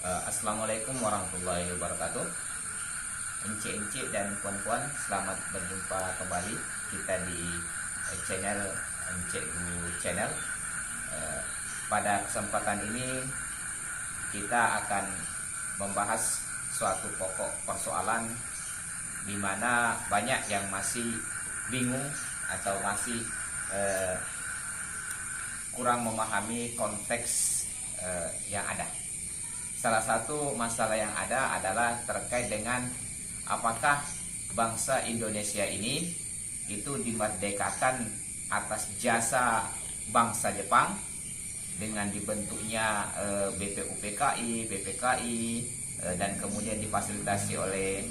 Assalamualaikum warahmatullahi wabarakatuh. Encik-encik dan puan-puan, selamat berjumpa kembali kita di channel Encik Guru Channel. Pada kesempatan ini kita akan membahas suatu pokok persoalan di mana banyak yang masih bingung atau masih kurang memahami konteks yang ada. Salah satu masalah yang ada adalah terkait dengan apakah bangsa Indonesia ini itu dimerdekakan atas jasa bangsa Jepang dengan dibentuknya BPUPKI, BPKI, dan kemudian difasilitasi oleh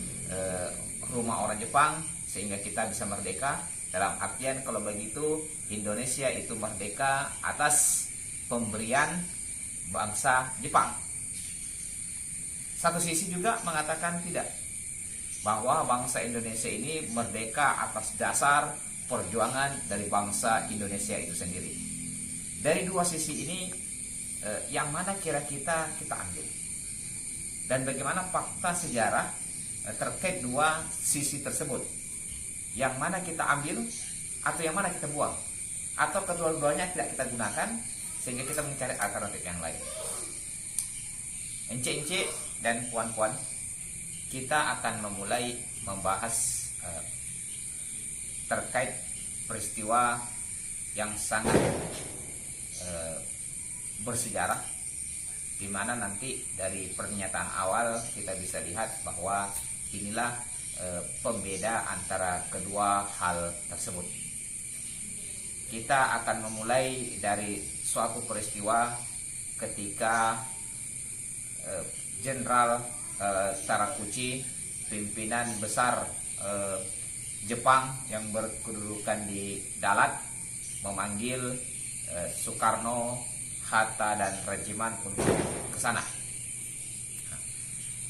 rumah orang Jepang sehingga kita bisa merdeka. Dalam artian kalau begitu Indonesia itu merdeka atas pemberian bangsa Jepang. Satu sisi juga mengatakan tidak, bahwa bangsa Indonesia ini merdeka atas dasar perjuangan dari bangsa Indonesia itu sendiri. Dari dua sisi ini, yang mana kira kita ambil? Dan bagaimana fakta sejarah terkait dua sisi tersebut? Yang mana kita ambil atau yang mana kita buang? Atau kedua-duanya tidak kita gunakan sehingga kita mencari alternatif yang lain? Encik-encik dan puan-puan, kita akan memulai membahas terkait peristiwa yang sangat bersejarah, di mana nanti dari pernyataan awal kita bisa lihat bahwa inilah pembeda antara kedua hal tersebut. Kita akan memulai dari suatu peristiwa ketika Jenderal Tarakuchi, pimpinan besar Jepang yang berkedudukan di Dalat, memanggil Soekarno, Hatta, dan Regiman untuk ke sana.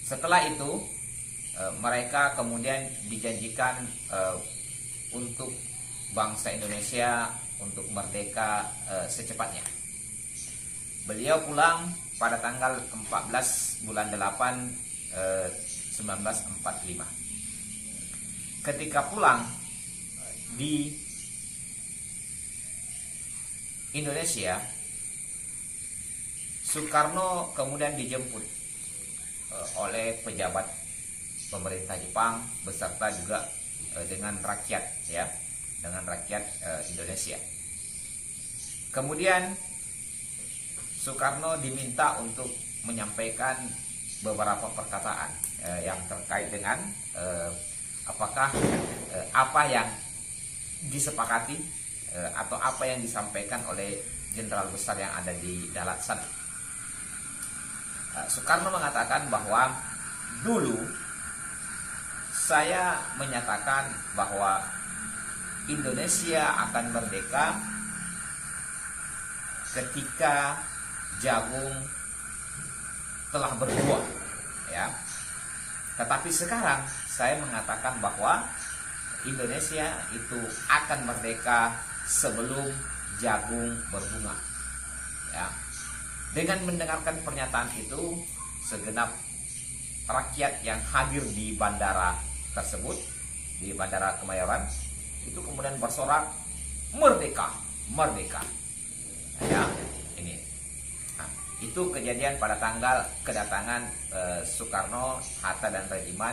Setelah itu mereka kemudian dijanjikan untuk bangsa Indonesia untuk merdeka secepatnya. Beliau pulang pada tanggal 14 bulan 8 1945. Ketika pulang di Indonesia, Soekarno kemudian dijemput oleh pejabat pemerintah Jepang beserta juga dengan rakyat, ya, dengan rakyat Indonesia. Kemudian Soekarno diminta untuk menyampaikan beberapa perkataan yang terkait dengan apakah apa yang disepakati atau apa yang disampaikan oleh jenderal besar yang ada di Dalat sana. Soekarno mengatakan bahwa dulu saya menyatakan bahwa Indonesia akan merdeka ketika jagung telah berbuah, ya. Tetapi sekarang saya mengatakan bahwa Indonesia itu akan merdeka sebelum jagung berbunga, ya. Dengan mendengarkan pernyataan itu, segenap rakyat yang hadir di bandara tersebut, di Bandara Kemayoran, itu kemudian bersorak, merdeka, merdeka, ya. Itu kejadian pada tanggal kedatangan Soekarno, Hatta, dan Regiman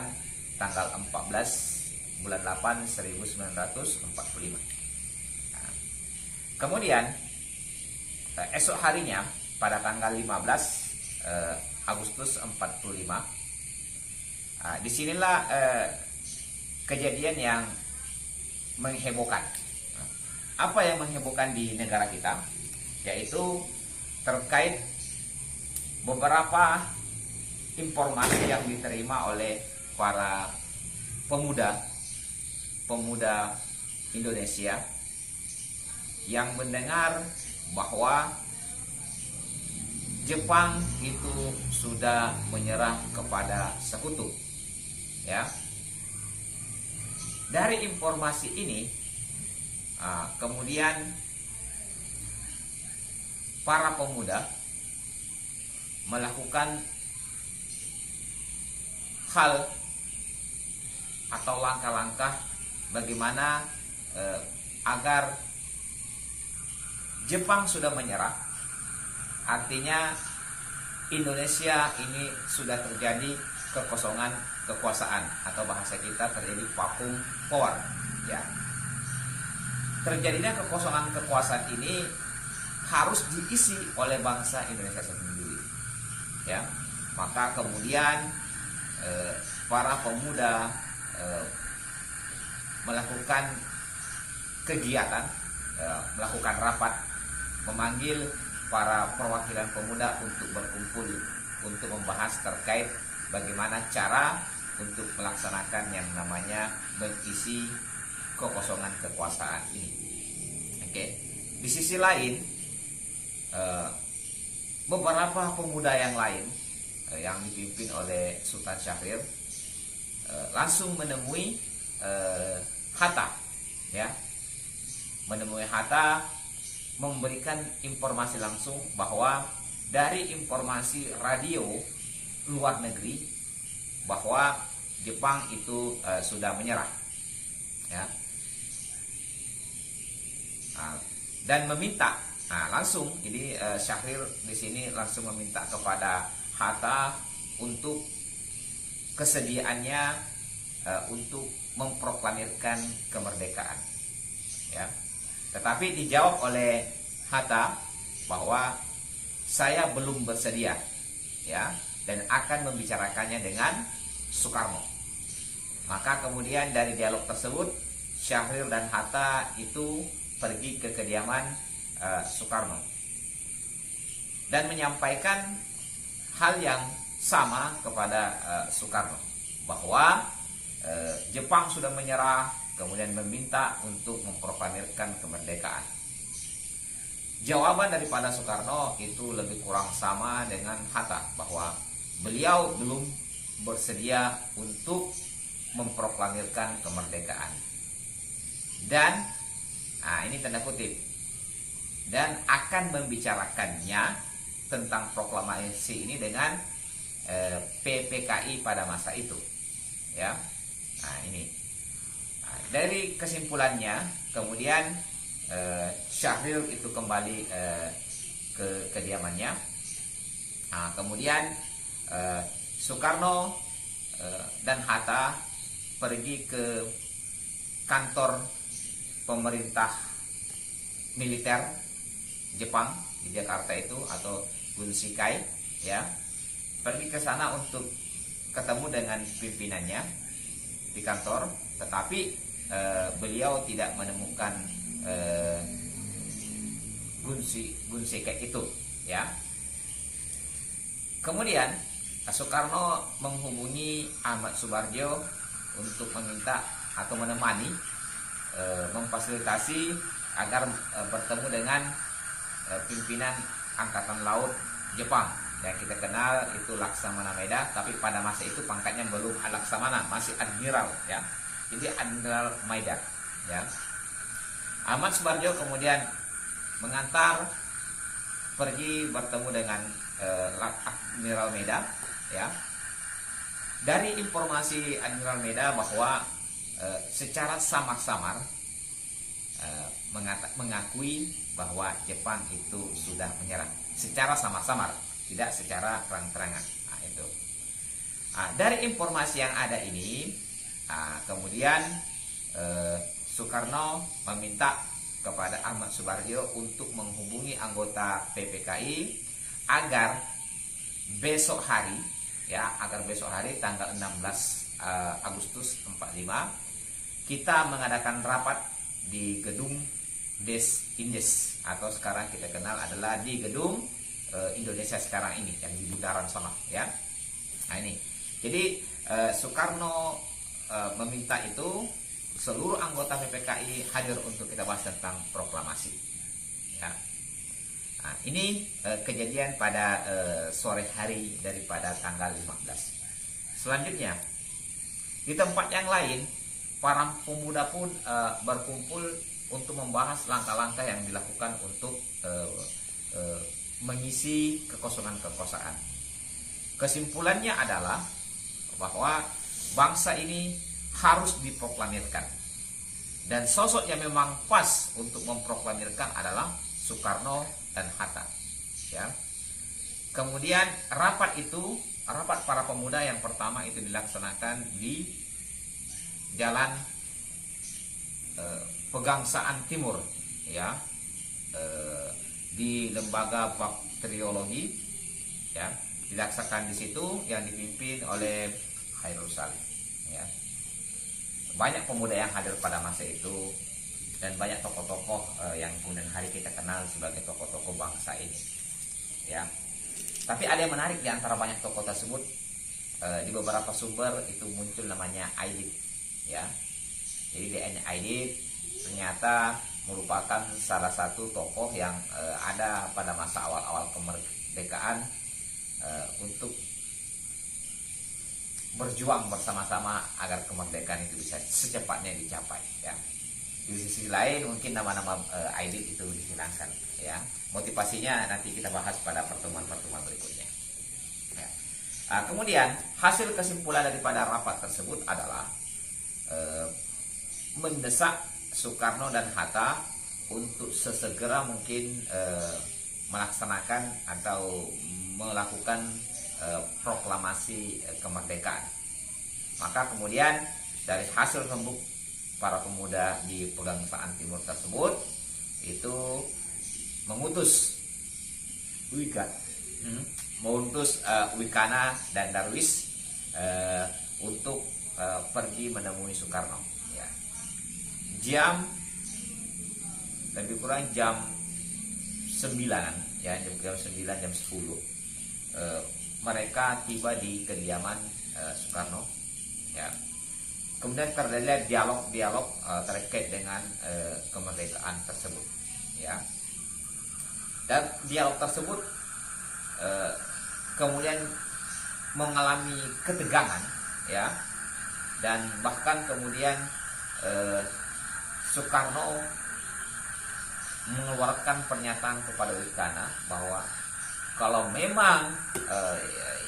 tanggal 14 bulan 8 1945. Nah, kemudian esok harinya pada tanggal 15 Agustus 45, disinilah kejadian yang menghebohkan. Apa yang menghebohkan di negara kita? Yaitu terkait beberapa informasi yang diterima oleh para pemuda Indonesia yang mendengar bahwa Jepang itu sudah menyerah kepada sekutu, ya. Dari informasi ini kemudian para pemuda melakukan hal atau langkah-langkah bagaimana agar Jepang sudah menyerah. Artinya Indonesia ini sudah terjadi kekosongan kekuasaan, atau bahasa kita terjadi vacuum power, ya. Terjadinya kekosongan kekuasaan ini harus diisi oleh bangsa Indonesia sendiri, ya. Maka kemudian para pemuda melakukan kegiatan, melakukan rapat, memanggil para perwakilan pemuda untuk berkumpul untuk membahas terkait bagaimana cara untuk melaksanakan yang namanya mengisi kekosongan kekuasaan ini. Oke. Di sisi lain, beberapa pemuda yang lain yang dipimpin oleh Sultan Syahrir langsung menemui Hatta, ya, menemui Hatta, memberikan informasi langsung bahwa dari informasi radio luar negeri bahwa Jepang itu sudah menyerah, ya, dan meminta langsung. Jadi Syahrir di sini langsung meminta kepada Hatta untuk kesediaannya untuk memproklamirkan kemerdekaan, ya. Tetapi dijawab oleh Hatta bahwa saya belum bersedia, ya, dan akan membicarakannya dengan Soekarno. Maka kemudian dari dialog tersebut Syahrir dan Hatta itu pergi ke kediaman Soekarno dan menyampaikan hal yang sama kepada Soekarno, bahwa Jepang sudah menyerah, kemudian meminta untuk memproklamirkan kemerdekaan. Jawaban daripada Soekarno itu lebih kurang sama dengan Hatta, bahwa beliau belum bersedia untuk memproklamirkan kemerdekaan. Dan ini tanda kutip, dan akan membicarakannya tentang proklamasi ini dengan PPKI pada masa itu, ya. Ini dari kesimpulannya kemudian Syahrir itu kembali ke kediamannya. Kemudian Soekarno dan Hatta pergi ke kantor pemerintah militer Jepang di Jakarta itu, atau Gunshikai, ya. Pergi ke sana untuk ketemu dengan pimpinannya di kantor, tetapi beliau tidak menemukan Gunshikai itu, ya. Kemudian Soekarno menghubungi Ahmad Subarjo untuk meminta atau menemani, memfasilitasi agar bertemu dengan pimpinan Angkatan Laut Jepang yang kita kenal itu Laksamana Maeda, tapi pada masa itu pangkatnya belum Laksamana, masih Admiral, ya. Jadi Admiral Maeda, ya. Ahmad Subarjo kemudian mengantar pergi bertemu dengan Admiral Maeda, ya. Dari informasi Admiral Maeda bahwa secara samar-samar mengakui bahwa Jepang itu sudah menyerah, secara samar-samar, tidak secara terang-terangan. Itu. Dari informasi yang ada ini, kemudian Soekarno meminta kepada Ahmad Subarjo untuk menghubungi anggota PPKI agar besok hari, ya, tanggal 16 Agustus 45 kita mengadakan rapat di gedung Des Indes, atau sekarang kita kenal adalah di gedung Indonesia sekarang ini yang di bundaran sana, ya. Ini. Jadi Soekarno meminta itu seluruh anggota PPKI hadir untuk kita bahas tentang proklamasi, ya. Ini kejadian pada sore hari daripada tanggal 15. Selanjutnya di tempat yang lain, para pemuda pun berkumpul untuk membahas langkah-langkah yang dilakukan untuk mengisi kekosongan kekuasaan. Kesimpulannya adalah bahwa bangsa ini harus diproklamirkan. Dan sosok yang memang pas untuk memproklamirkan adalah Soekarno dan Hatta. Ya. Kemudian rapat para pemuda yang pertama itu dilaksanakan di Jalan Pegangsaan Timur, ya, di Lembaga Bakteriologi, ya, dilaksanakan di situ yang dipimpin oleh Khairul Salim. Ya. Banyak pemuda yang hadir pada masa itu dan banyak tokoh-tokoh yang kemudian hari kita kenal sebagai tokoh-tokoh bangsa ini. Ya. Tapi ada yang menarik di antara banyak tokoh tersebut. Di beberapa sumber itu muncul namanya Aidit. Ya. Jadi DNA Aidit ternyata merupakan salah satu tokoh yang ada pada masa awal-awal kemerdekaan untuk berjuang bersama-sama agar kemerdekaan itu bisa secepatnya dicapai. Ya. Di sisi lain mungkin nama-nama Aidit itu dihilangkan. Ya. Motivasinya nanti kita bahas pada pertemuan-pertemuan berikutnya. Ya. Kemudian hasil kesimpulan daripada rapat tersebut adalah mendesak Soekarno dan Hatta untuk sesegera mungkin melaksanakan atau melakukan proklamasi kemerdekaan. Maka kemudian dari hasil rembuk para pemuda di Pegangsaan Timur tersebut itu mengutus Wikana dan Darwis untuk pergi menemui Soekarno. Ya. Jam lebih kurang jam 9, ya, jam 9, jam 10 mereka tiba di kediaman Soekarno. Ya. Kemudian terjadi dialog terkait dengan kemerdekaan tersebut. Ya. Dan dialog tersebut kemudian mengalami ketegangan, ya, dan bahkan kemudian Soekarno mengeluarkan pernyataan kepada Wikana bahwa kalau memang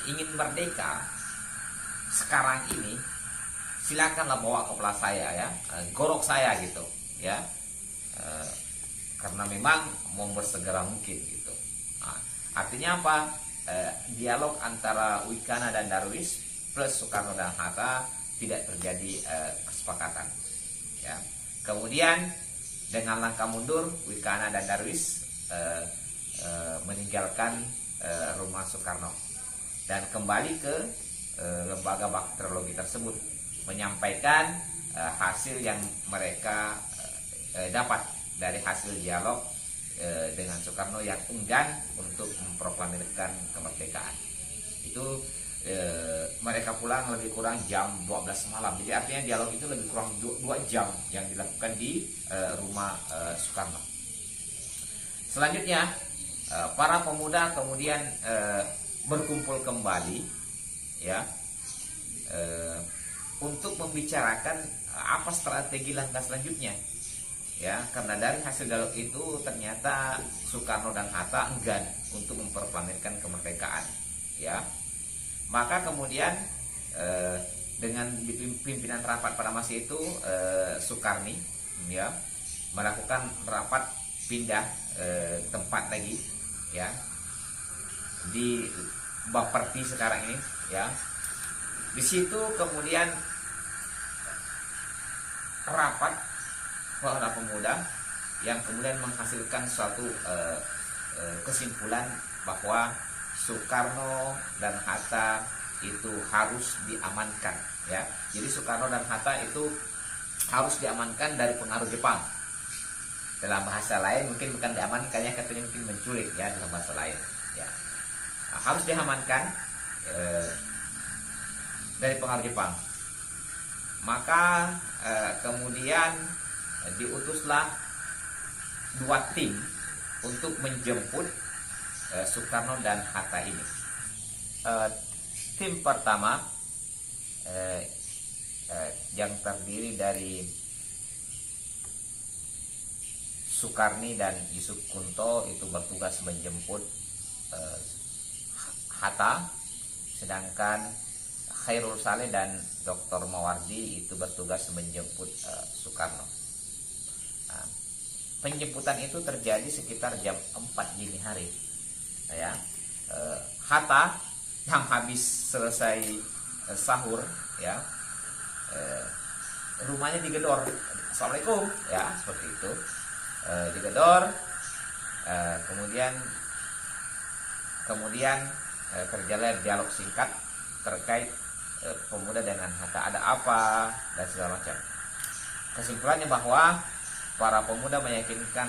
ingin merdeka sekarang ini, silakanlah bawa kepala saya, ya, gorok saya gitu, ya, karena memang mau bersegera mungkin gitu. Nah, artinya apa? Dialog antara Wikana dan Darwis plus Soekarno dan Hatta tidak terjadi kesepakatan. Ya. Kemudian dengan langkah mundur Wikana dan Darwis meninggalkan rumah Soekarno dan kembali ke lembaga bakteriologi tersebut menyampaikan hasil yang mereka dapat dari hasil dialog dengan Soekarno yang enggan untuk memproklamirkan kemerdekaan. Itu mereka pulang lebih kurang jam 12 malam. Jadi artinya dialog itu lebih kurang 2 jam yang dilakukan di rumah Soekarno. Selanjutnya para pemuda kemudian berkumpul kembali, ya, untuk membicarakan apa strategi langkah selanjutnya. Ya, karena dari hasil dialog itu ternyata Soekarno dan Hatta enggan untuk memproklamirkan kemerdekaan. Ya. Maka kemudian dengan pimpinan rapat pada masa itu Soekarni, ya, melakukan rapat pindah tempat lagi, ya, di Bapperti sekarang ini, ya. Di situ kemudian rapat para pemuda yang kemudian menghasilkan suatu kesimpulan bahwa Soekarno dan Hatta itu harus diamankan, ya. Jadi Soekarno dan Hatta itu harus diamankan dari pengaruh Jepang. Dalam bahasa lain mungkin bukan diamankan, ya, katanya mungkin menculik, ya, dalam bahasa lain, ya. Nah, harus diamankan dari pengaruh Jepang. Maka kemudian diutuslah 2 tim untuk menjemput Soekarno dan Hatta ini. Tim pertama yang terdiri dari Soekarni dan Yusuf Kunto itu bertugas menjemput Hatta, sedangkan Khairul Saleh dan Dr. Mawardi itu bertugas menjemput Soekarno. Nah, penjemputan itu terjadi sekitar jam 4 dini hari. Ya, Hatta yang habis selesai sahur, ya, rumahnya digedor. Assalamualaikum, ya, seperti itu. Digedor, kemudian terjadi dialog singkat terkait pemuda dengan Hatta, ada apa dan segala macam. Kesimpulannya bahwa para pemuda meyakinkan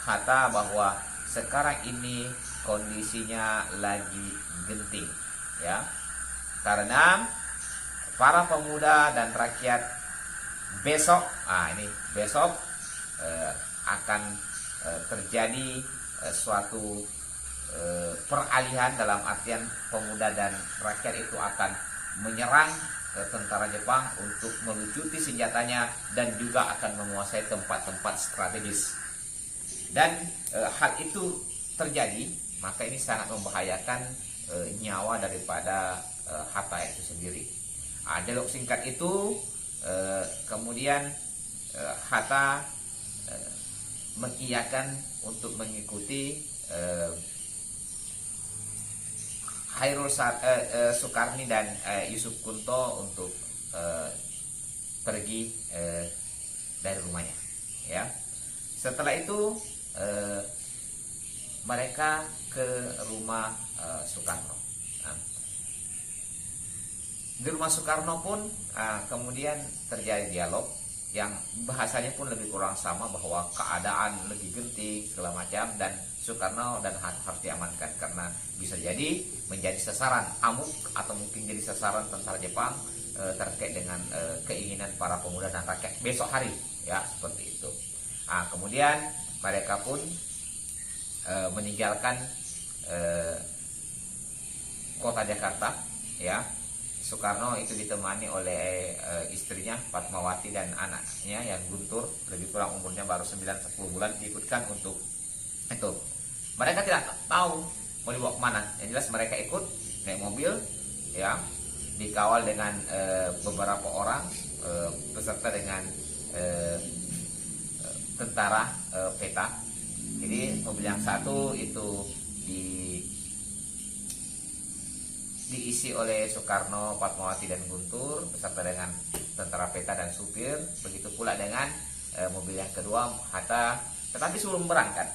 Hatta bahwa sekarang ini kondisinya lagi genting, ya, karena para pemuda dan rakyat besok akan terjadi suatu peralihan, dalam artian pemuda dan rakyat itu akan menyerang tentara Jepang untuk melucuti senjatanya dan juga akan menguasai tempat-tempat strategis. Dan hal itu terjadi, maka ini sangat membahayakan nyawa daripada Hatta itu sendiri. Dialog singkat itu kemudian Hatta mengiyakan untuk mengikuti Soekarni dan Yusuf Kunto untuk pergi dari rumahnya. Ya, setelah itu mereka ke rumah Soekarno. Nah, di rumah Soekarno pun kemudian terjadi dialog yang bahasanya pun lebih kurang sama, bahwa keadaan lagi genting segala macam, dan Soekarno dan harus diamankan karena bisa jadi menjadi sasaran amuk atau mungkin jadi sasaran tentara Jepang terkait dengan keinginan para pemuda dan rakyat besok hari, ya, seperti itu. Kemudian mereka pun meninggalkan kota Jakarta, ya. Soekarno itu ditemani oleh istrinya Fatmawati dan anaknya yang Guntur, lebih kurang umurnya baru 9-10 bulan, diikutkan untuk itu. Mereka tidak tahu mau dibawa kemana. Yang jelas mereka ikut naik mobil, ya, dikawal dengan beberapa orang beserta dengan tentara peta. Jadi mobil yang satu itu diisi oleh Soekarno, Fatmawati dan Guntur beserta dengan tentara peta dan supir. Begitu pula dengan mobil yang kedua, Hatta. Tetapi sebelum berangkat,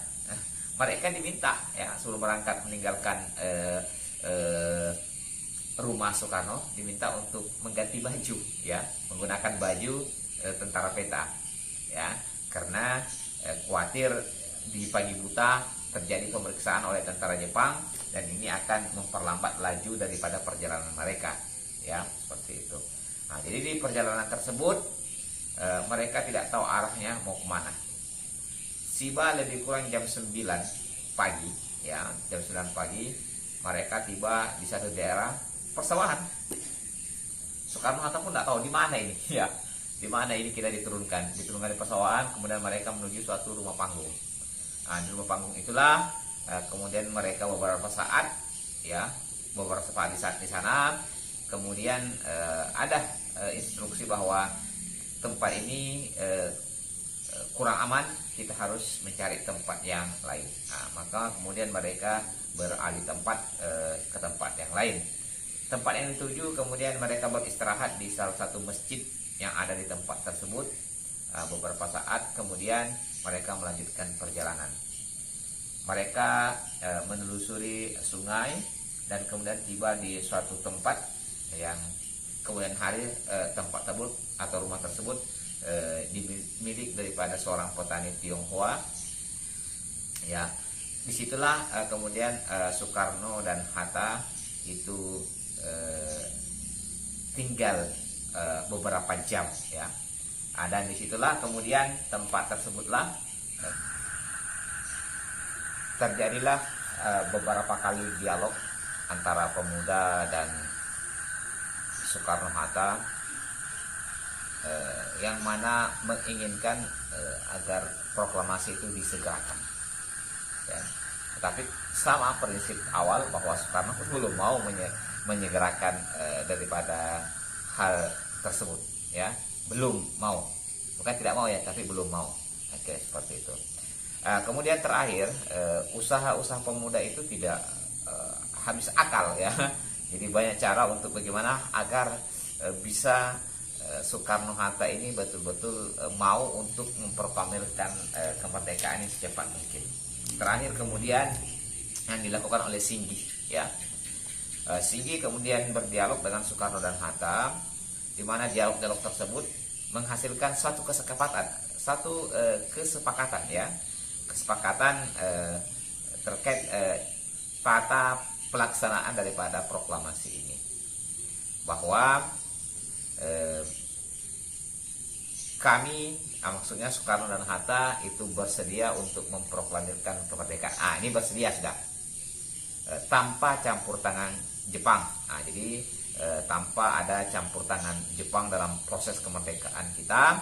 mereka diminta, ya, sebelum berangkat meninggalkan rumah Soekarno, diminta untuk mengganti baju, ya, menggunakan baju tentara peta, ya, karena khawatir di pagi buta terjadi pemeriksaan oleh tentara Jepang dan ini akan memperlambat laju daripada perjalanan mereka, ya, seperti itu. Nah, jadi di perjalanan tersebut mereka tidak tahu arahnya mau kemana. Tiba lebih kurang jam 9 pagi, ya, jam 9 pagi mereka tiba di satu daerah persawahan. Soekarno Hatta pun tidak tahu di mana ini, ya, di mana ini kita diturunkan di persawahan. Kemudian mereka menuju suatu rumah panggung. Di rumah panggung itulah kemudian mereka beberapa saat di sana. Kemudian ada instruksi bahwa tempat ini kurang aman, kita harus mencari tempat yang lain. Maka kemudian mereka beralih tempat ke tempat yang lain. Tempat yang dituju kemudian mereka beristirahat di salah satu masjid yang ada di tempat tersebut. Beberapa saat kemudian mereka melanjutkan perjalanan. Mereka menelusuri sungai dan kemudian tiba di suatu tempat yang kemudian hari tempat tersebut atau rumah tersebut milik daripada seorang petani Tionghoa. Ya, disitulah kemudian Soekarno dan Hatta itu tinggal beberapa jam, ya. Dan disitulah kemudian tempat tersebutlah terjadilah beberapa kali dialog antara pemuda dan Soekarno Hatta, yang mana menginginkan agar proklamasi itu disegerakan, ya. Tetapi sama prinsip awal bahwa Soekarno belum mau menyegerakan daripada hal tersebut, ya. Belum mau, bukan tidak mau ya, tapi belum mau. Oke, seperti itu. Kemudian terakhir, usaha-usaha pemuda itu tidak habis akal, ya. Jadi banyak cara untuk bagaimana agar bisa Soekarno-Hatta ini betul-betul mau untuk memproklamirkan kemerdekaan ini secepat mungkin. Terakhir kemudian yang dilakukan oleh Singgi, ya. Singgi kemudian berdialog dengan Soekarno dan Hatta, di mana dialog-dialog tersebut menghasilkan suatu kesepakatan, ya, kesepakatan terkait tata pelaksanaan daripada proklamasi ini, bahwa kami, maksudnya Soekarno dan Hatta itu bersedia untuk memproklamirkan kemerdekaan. Ini bersedia sudah, tanpa campur tangan Jepang. Jadi tanpa ada campur tangan Jepang dalam proses kemerdekaan kita.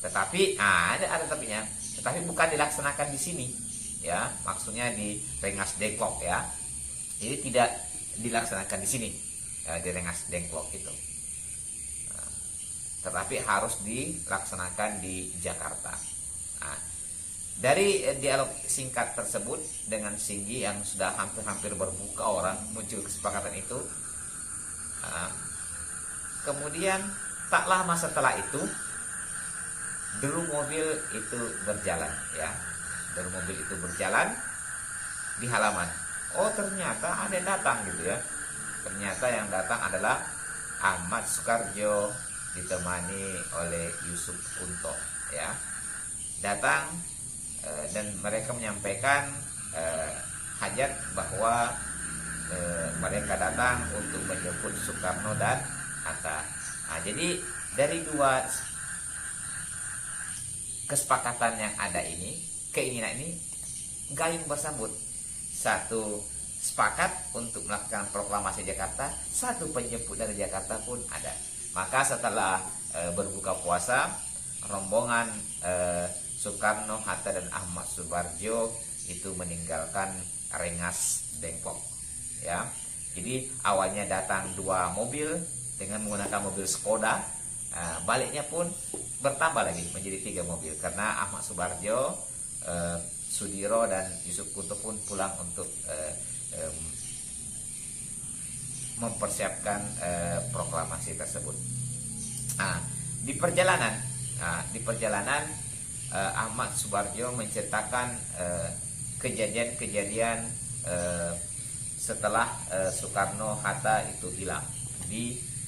Tetapi ada tapinya. Tetapi bukan dilaksanakan di sini, ya. Maksudnya di Rengas Dengklok, ya. Jadi tidak dilaksanakan di sini, di Rengas Dengklok itu. Tetapi harus dilaksanakan di Jakarta. Dari dialog singkat tersebut dengan Singgi yang sudah hampir-hampir berbuka orang muncul kesepakatan itu. Kemudian tak lama setelah itu deru mobil itu berjalan, ya. Deru mobil itu berjalan di halaman. Oh, ternyata ada yang datang gitu, ya. Ternyata yang datang adalah Ahmad Soekarjo ditemani oleh Yusuf Kunto, ya. Datang dan mereka menyampaikan hajat bahwa mereka datang untuk menjemput Soekarno dan Hatta. Jadi dari dua kesepakatan yang ada ini, keinginan ini gayung bersambut. Satu sepakat untuk melakukan proklamasi Jakarta, satu penjemput dari Jakarta pun ada. Maka setelah berbuka puasa, rombongan Soekarno, Hatta dan Ahmad Subarjo itu meninggalkan Rengas Dengklok, ya. Jadi awalnya datang 2 mobil dengan menggunakan mobil Skoda, baliknya pun bertambah lagi menjadi 3 mobil karena Ahmad Subarjo, Sudiro dan Yusuf Kunto pun pulang untuk mempersiapkan proklamasi tersebut. Di perjalanan Ahmad Subarjo menceritakan kejadian-kejadian setelah Soekarno Hatta itu hilang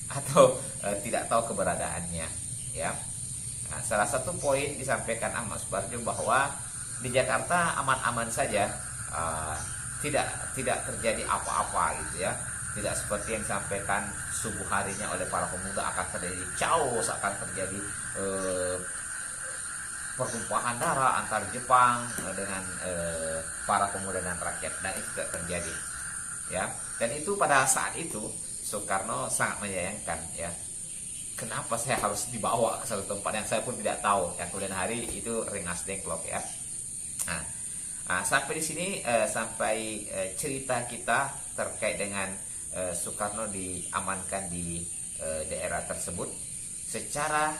atau tidak tahu keberadaannya, ya. Salah satu poin disampaikan Ahmad Subarjo bahwa di Jakarta aman-aman saja, tidak terjadi apa-apa gitu, ya. Tidak seperti yang disampaikan subuh harinya oleh para pemuda akan terjadi chaos, akan terjadi pertumpahan darah antar Jepang dengan para pemuda dan rakyat, dan itu tidak terjadi, ya. Dan itu pada saat itu Soekarno sangat menyayangkan, ya. Kenapa saya harus dibawa ke satu tempat yang saya pun tidak tahu, yang kemudian hari itu Rengas Dengklok, ya. Sampai di sini cerita kita terkait dengan Soekarno diamankan di daerah tersebut secara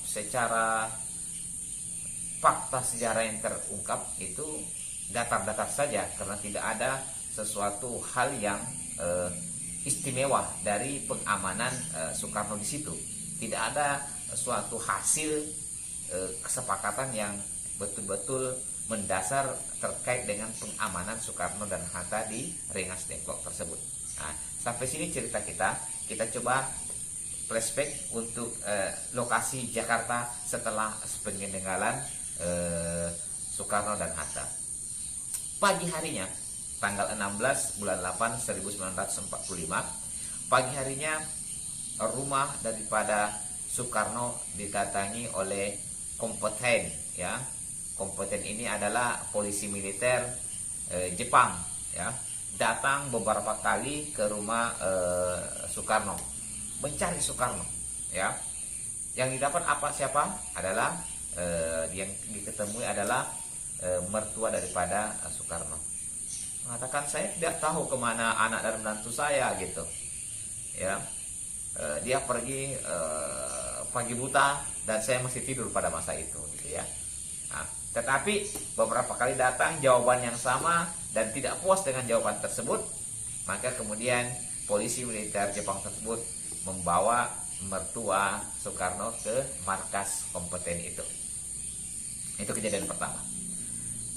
secara fakta sejarah yang terungkap itu datar-datar saja karena tidak ada sesuatu hal yang istimewa dari pengamanan Soekarno di situ. Tidak ada suatu hasil kesepakatan yang betul-betul mendasar terkait dengan pengamanan Soekarno dan Hatta di Rengas Dengklok tersebut. Sampai sini cerita kita coba flashback untuk lokasi Jakarta setelah peninggalan Soekarno dan Hatta. Pagi harinya, tanggal 16 bulan 8 1945, pagi harinya rumah daripada Soekarno didatangi oleh kompeten, ya. Kompeten ini adalah polisi militer Jepang, ya. Datang beberapa kali ke rumah Soekarno, mencari Soekarno, ya. Yang didapat siapa? Adalah yang diketemui adalah mertua daripada Soekarno. mengatakan saya tidak tahu kemana anak dan menantu saya gitu, ya. Dia pergi pagi buta dan saya masih tidur pada masa itu, gitu ya. Nah, tetapi beberapa kali datang jawaban yang sama dan tidak puas dengan jawaban tersebut, maka kemudian polisi militer Jepang tersebut membawa mertua Soekarno ke markas kompeten itu. Itu kejadian pertama.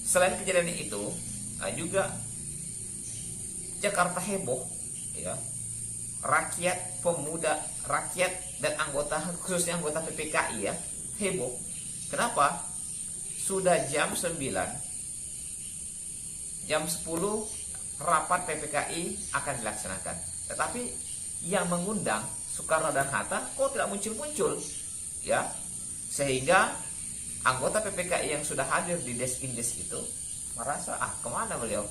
Selain kejadian itu, juga Jakarta heboh, ya. Rakyat, pemuda, rakyat dan anggota, khususnya anggota PPKI, ya, heboh. Kenapa? Sudah jam 9, jam 10 rapat PPKI akan dilaksanakan. Tetapi yang mengundang Soekarno dan Hatta kok tidak muncul-muncul, ya. Sehingga anggota PPKI yang sudah hadir di desk-in-desk itu merasa, kemana beliau?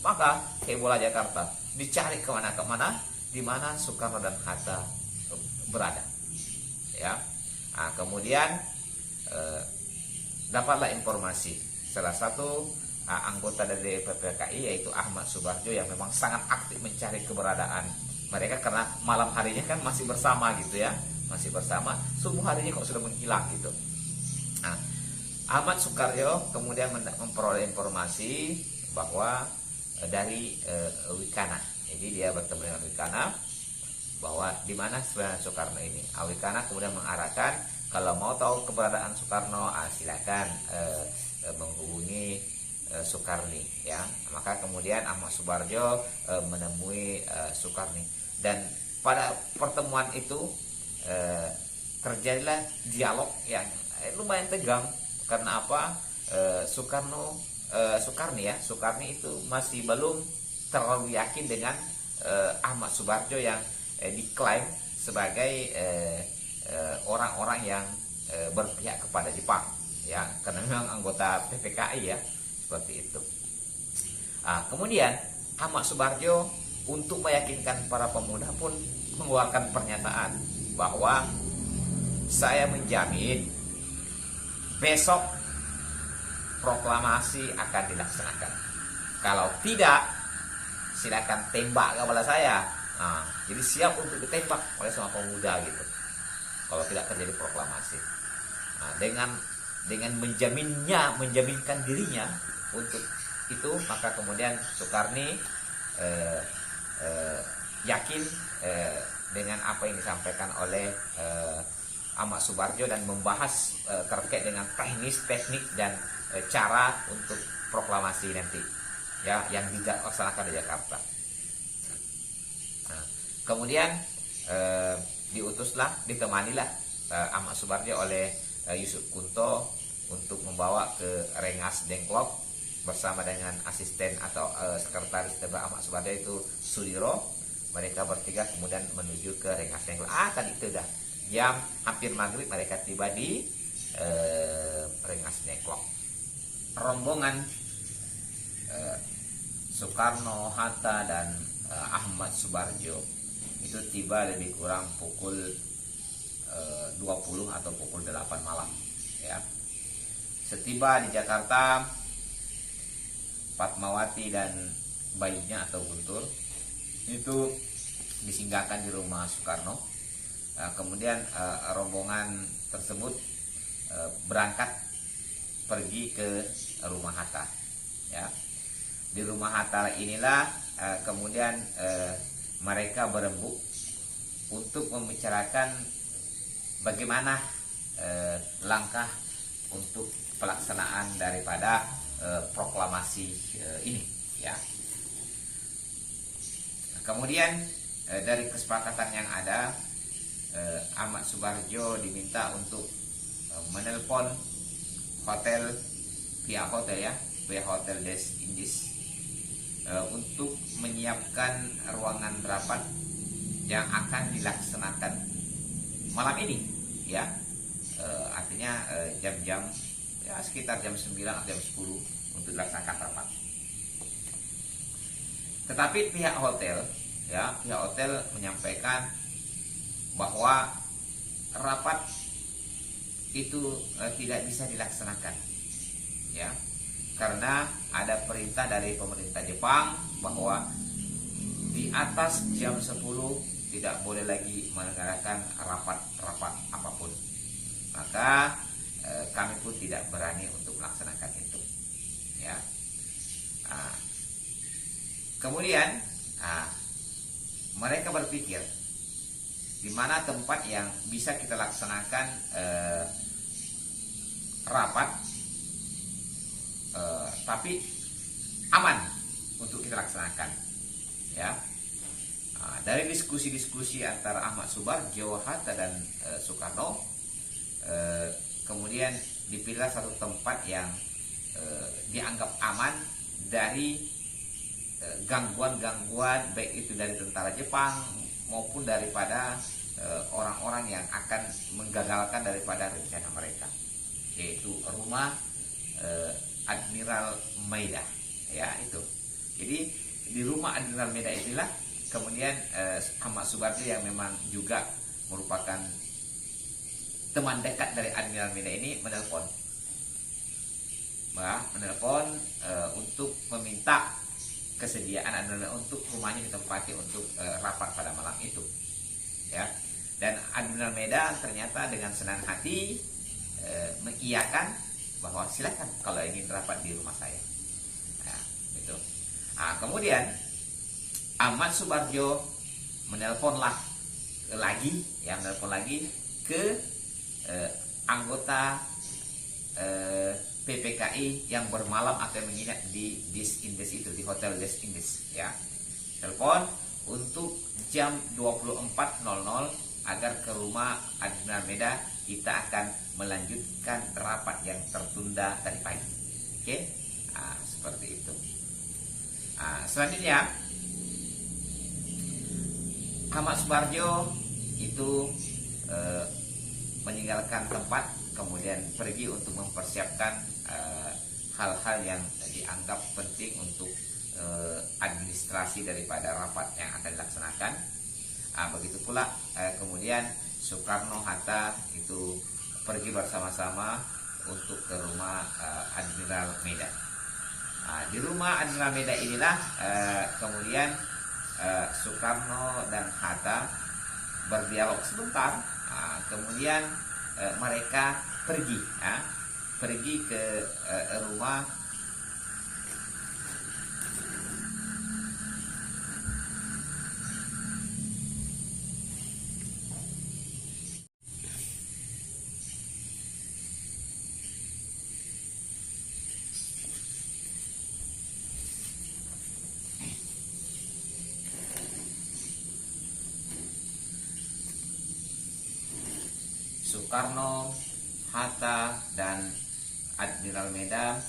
Maka hebohlah Jakarta, dicari kemana-kemana, di mana Soekarno dan Hatta berada, ya. Nah, kemudian dapatlah informasi salah satu anggota dari PPKI, yaitu Ahmad Subarjo, yang memang sangat aktif mencari keberadaan mereka karena malam harinya kan masih bersama, gitu ya, masih bersama, subuh harinya kok sudah menghilang gitu. Nah, Ahmad Subarjo kemudian memperoleh informasi bahwa dari Wikana. Jadi dia bertemu dengan Wikana bahwa di mana sebenarnya Soekarno ini. Wikana kemudian mengarahkan, kalau mau tahu keberadaan Soekarno, silakan menghubungi Soekarni, ya. Maka kemudian Ahmad Subarjo menemui Soekarni, dan pada pertemuan itu terjadilah dialog yang lumayan tegang. Karena apa? Soekarni itu masih belum terlalu yakin dengan Ahmad Subarjo yang diklaim sebagai orang-orang yang berpihak kepada Jepang, ya, karena memang anggota PPKI, ya, seperti itu. Kemudian Ahmad Subarjo untuk meyakinkan para pemuda pun mengeluarkan pernyataan bahwa saya menjamin besok proklamasi akan dilaksanakan. Kalau tidak, silakan tembak kepala saya. Jadi siap untuk ditembak oleh semua pemuda gitu, kalau tidak terjadi proklamasi. Dengan menjaminkan dirinya untuk itu, maka kemudian Soekarni yakin dengan apa yang disampaikan oleh Ahmad Subarjo dan membahas terkait dengan teknik dan cara untuk proklamasi nanti, ya, yang dilaksanakan di Jakarta. Kemudian ditemanilah Ahmad Subarjo oleh Yusuf Kunto untuk membawa ke Rengas Dengklok bersama dengan asisten atau sekretaris dari Ahmad Subarjo, itu Sudiro. Mereka bertiga kemudian menuju ke Rengas Dengklok. Tadi itu dah jam hampir maghrib mereka tiba di Rengas Dengklok. Rombongan Soekarno, Hatta, dan Ahmad Subarjo itu tiba lebih kurang pukul 20 atau pukul 8 malam, ya. Setiba di Jakarta, Fatmawati dan bayinya atau Guntur itu disinggahkan di rumah Soekarno. Kemudian rombongan tersebut berangkat pergi ke rumah Hatta, ya. Di rumah Hatta inilah kemudian mereka berembuk untuk membicarakan bagaimana langkah untuk pelaksanaan daripada proklamasi ini, ya. Kemudian dari kesepakatan yang ada, Ahmad Subarjo diminta untuk menelpon pihak hotel Des Indis untuk menyiapkan ruangan rapat yang akan dilaksanakan malam ini, ya. Artinya jam-jam, ya, sekitar jam 9 atau jam 10 untuk dilaksanakan rapat. Tetapi pihak hotel menyampaikan bahwa rapat itu tidak bisa dilaksanakan, ya, karena ada perintah dari pemerintah Jepang bahwa di atas jam 10 tidak boleh lagi menyelenggarakan rapat-rapat apapun. Maka kami pun tidak berani untuk melaksanakan itu. Ya. Kemudian mereka berpikir di mana tempat yang bisa kita laksanakan rapat tapi aman untuk kita laksanakan, ya. Dari diskusi-diskusi antara Ahmad Subarjo, Hatta dan Soekarno, kemudian dipilih satu tempat yang dianggap aman dari gangguan-gangguan baik itu dari tentara Jepang maupun daripada orang-orang yang akan menggagalkan daripada rencana mereka, yaitu rumah Admiral Maeda, ya itu. Jadi di rumah Admiral Maeda inilah kemudian Ahmad Subarjo yang memang juga merupakan teman dekat dari Admiral Maeda ini menelpon untuk meminta kesediaan Admiral untuk rumahnya ditempati untuk rapat pada malam itu, ya. Dan Admiral Maeda ternyata dengan senang hati mengiyakan bahwa silakan kalau ingin rapat di rumah saya. Nah, itu. Kemudian Ahmad Subarjo menelpon lagi ke anggota PPKI yang bermalam atau menginap di Des Indes itu, di Hotel Des Indes, ya. Telepon untuk jam 24.00 agar ke rumah Admiral Maeda, kita akan melanjutkan rapat yang tertunda tadi pagi. Oke? Seperti itu. Selanjutnya Ahmad Subarjo itu meninggalkan tempat, kemudian pergi untuk mempersiapkan hal-hal yang dianggap penting untuk administrasi daripada rapat yang akan dilaksanakan. Begitu pula kemudian Soekarno, Hatta itu pergi bersama-sama untuk ke rumah Admiral Maeda. Di rumah Admiral Maeda inilah kemudian Soekarno dan Hatta berdialog sebentar. Kemudian mereka pergi ke rumah Soekarno, Hatta, dan Admiral Maeda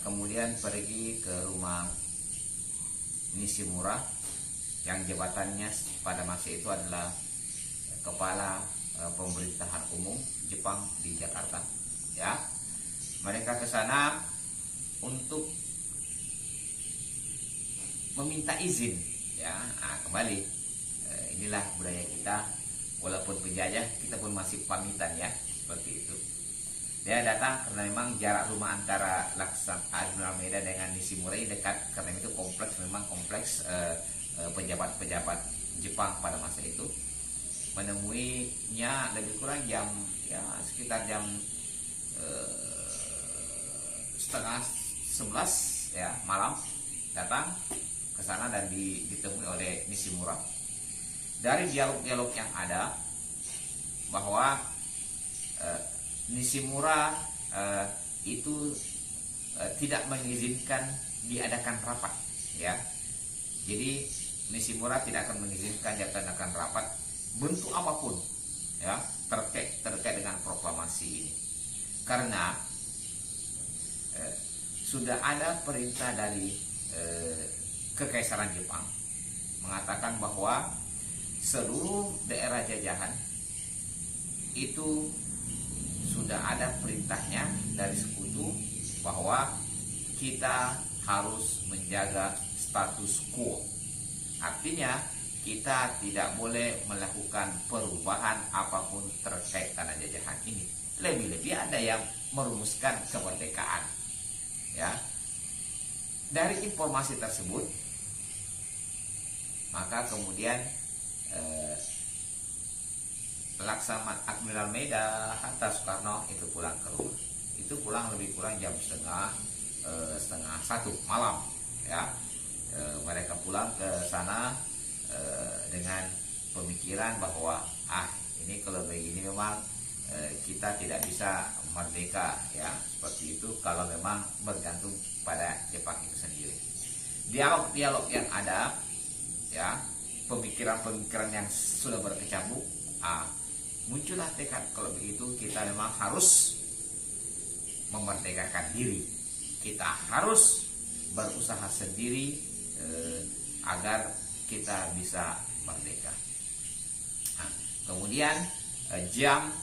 kemudian pergi ke rumah Nishimura yang jabatannya pada masa itu adalah Kepala Pemerintahan Umum Jepang di Jakarta, ya. Mereka ke sana untuk meminta izin, ya. Kembali inilah budaya kita. Walaupun penjajah, kita pun masih pamitan, ya, seperti itu. Dia datang karena memang jarak rumah antara Admiral Maeda dengan Nishimura ini dekat, karena itu memang kompleks pejabat-pejabat Jepang pada masa itu. Menemuinya lebih kurang sekitar jam 10:30 ya malam, datang ke sana dan ditemui oleh Nishimura. Dari dialog-dialog yang ada bahwa Nishimura itu tidak mengizinkan diadakan rapat, ya. Jadi Nishimura tidak akan mengizinkan diadakan rapat bentuk apapun, ya, terkait dengan proklamasi ini, karena sudah ada perintah dari Kekaisaran Jepang mengatakan bahwa seluruh daerah jajahan itu sudah ada perintahnya dari sekutu bahwa kita harus menjaga status quo. Artinya kita tidak boleh melakukan perubahan apapun terkait tanah jajahan ini. Lebih-lebih ada yang merumuskan kemerdekaan. Ya, dari informasi tersebut, maka kemudian Laksamana Admiral Maida Hatta Soekarno itu pulang ke rumah. Itu pulang lebih kurang jam setengah satu malam. Ya, mereka pulang ke sana dengan pemikiran bahwa ini kalau begini memang kita tidak bisa merdeka, ya, seperti itu kalau memang bergantung pada Jepang itu sendiri. Dialog-dialog yang ada, ya, pemikiran-pemikiran yang sudah berkecamuk, muncullah tekad kalau begitu kita memang harus memerdekakan diri, kita harus berusaha sendiri agar kita bisa merdeka. Kemudian jam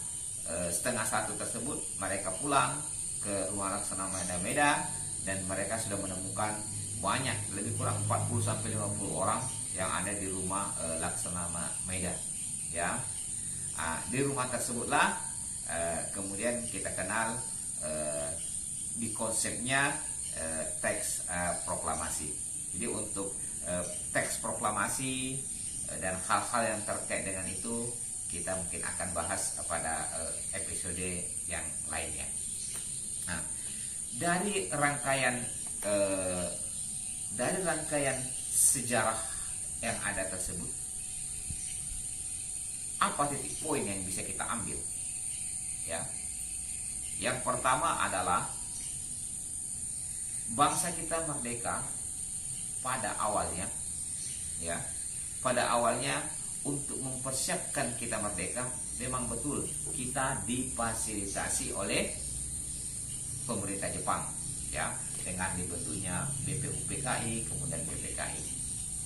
setengah satu tersebut mereka pulang ke rumah Laksamana Maida dan mereka sudah menemukan banyak, lebih kurang 40-50 orang yang ada di rumah Laksamana Maida, ya. Di rumah tersebutlah kemudian kita kenal di konsepnya teks proklamasi. Jadi untuk teks proklamasi dan hal-hal yang terkait dengan itu kita mungkin akan bahas pada episode yang lainnya. Dari rangkaian sejarah yang ada tersebut, apa titik poin yang bisa kita ambil? Ya, yang pertama adalah bangsa kita merdeka pada awalnya, ya, pada awalnya untuk mempersiapkan kita merdeka memang betul kita difasilitasi oleh pemerintah Jepang, ya, dengan dibentuknya BPUPKI, kemudian PPKI,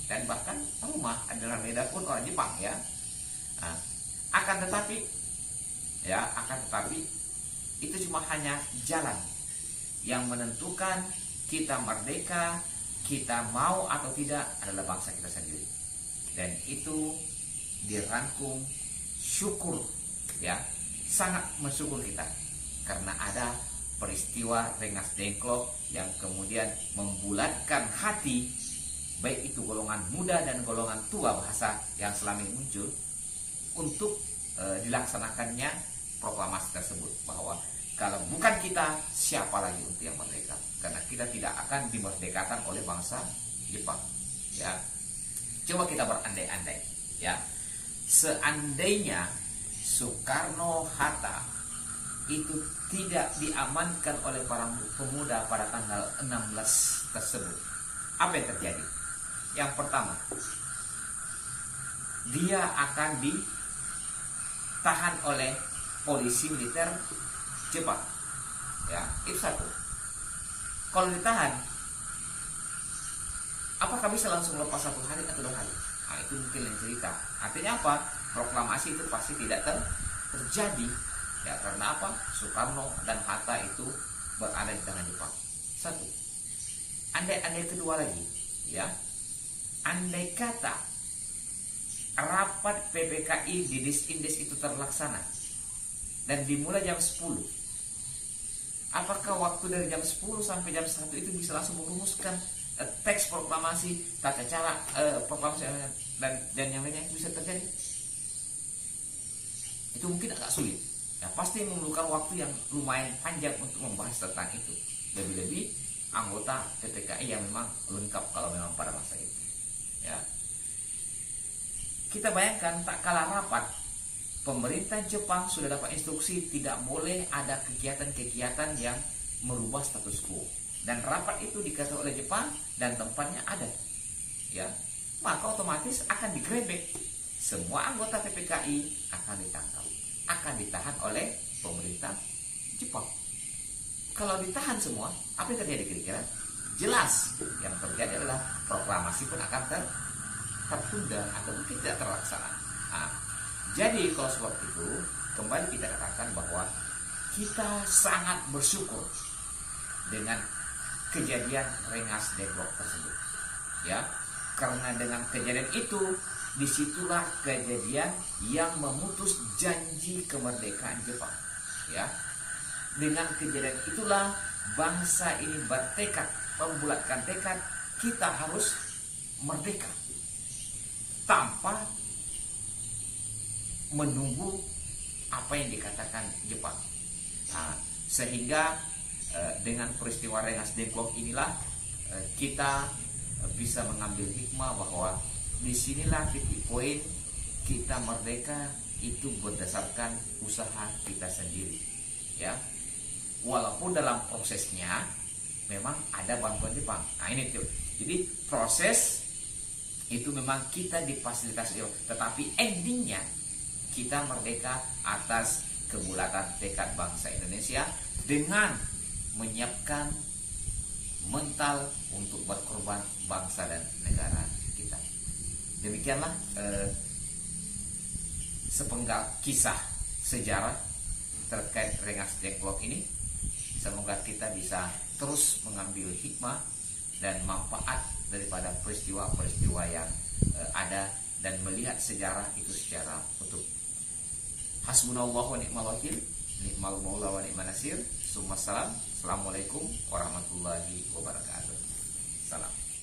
dan bahkan rumah Admiral Maida pun orang Jepang, ya. Akan tetapi itu cuma hanya jalan yang menentukan kita merdeka, kita mau atau tidak adalah bangsa kita sendiri. Dan itu dirangkum syukur, ya, sangat bersyukur kita karena ada peristiwa Rengas Dengklok yang kemudian membulatkan hati baik itu golongan muda dan golongan tua bahasa yang selama ini muncul untuk dilaksanakannya proklamasi tersebut, bahwa kalau bukan kita, siapa lagi untuk yang merdeka, karena kita tidak akan dimerdekakan oleh bangsa Jepang, ya. Coba kita berandai-andai, ya, seandainya Soekarno-Hatta itu tidak diamankan oleh para pemuda pada tanggal 16 tersebut, apa yang terjadi? Yang pertama, dia akan ditahan oleh polisi militer Jepang, ya, itu satu. Kalau ditahan, apakah bisa langsung lepas 1 hari atau 2 hari? Itu mungkin yang cerita. Artinya apa? Proklamasi itu pasti tidak terjadi, ya, karena apa? Soekarno dan Hatta itu berada di tangan Jepang. Satu. Andai kedua lagi, ya, andai kata rapat PPKI di Disindes itu terlaksana dan dimulai jam 10, apakah waktu dari jam 10 sampai jam 1 itu bisa langsung merumuskan teks proklamasi, tata cara proklamasi dan yang lainnya bisa terjadi? Itu mungkin agak sulit, ya, pasti memerlukan waktu yang lumayan panjang untuk membahas tentang itu, lebih-lebih anggota PPKI yang memang lengkap kalau memang pada masa itu, ya. Kita bayangkan tak kalah rapat, pemerintah Jepang sudah dapat instruksi tidak boleh ada kegiatan-kegiatan yang merubah status quo, dan rapat itu dikatakan oleh Jepang dan tempatnya ada, ya, maka otomatis akan digrebek. Semua anggota PPKI akan ditangkap, akan ditahan oleh pemerintah Jepang. Kalau ditahan semua, apa yang terjadi kira-kira? Jelas yang terjadi adalah proklamasi pun akan tertunda atau mungkin tidak terlaksana. Jadi kalau seperti itu, kembali kita katakan bahwa kita sangat bersyukur dengan kejadian Rengas Dengklok tersebut, ya, karena dengan kejadian itu disitulah kejadian yang memutus janji kemerdekaan Jepang, ya. Dengan kejadian itulah bangsa ini bertekad, membulatkan tekad, kita harus merdeka tanpa menunggu apa yang dikatakan Jepang. Nah, sehingga dengan peristiwa Rengas Dengklok inilah kita bisa mengambil hikmah bahwa disinilah titik poin kita merdeka itu berdasarkan usaha kita sendiri, ya. Walaupun dalam prosesnya memang ada bantuan Jepang. Nah ini tuh. Jadi proses itu memang kita difasilitasi, tetapi endingnya kita merdeka atas kebulatan tekad bangsa Indonesia dengan menyiapkan mental untuk berkorban bangsa dan negara kita. Demikianlah sepenggal kisah sejarah terkait Rengas Dengklok ini. Semoga kita bisa terus mengambil hikmah dan manfaat daripada peristiwa-peristiwa yang ada dan melihat sejarah itu secara utuh. Hasbunallahu wa ni'mal wakil, ni'mal maula wa ni'man nasir. Assalamualaikum warahmatullahi wabarakatuh. Salam.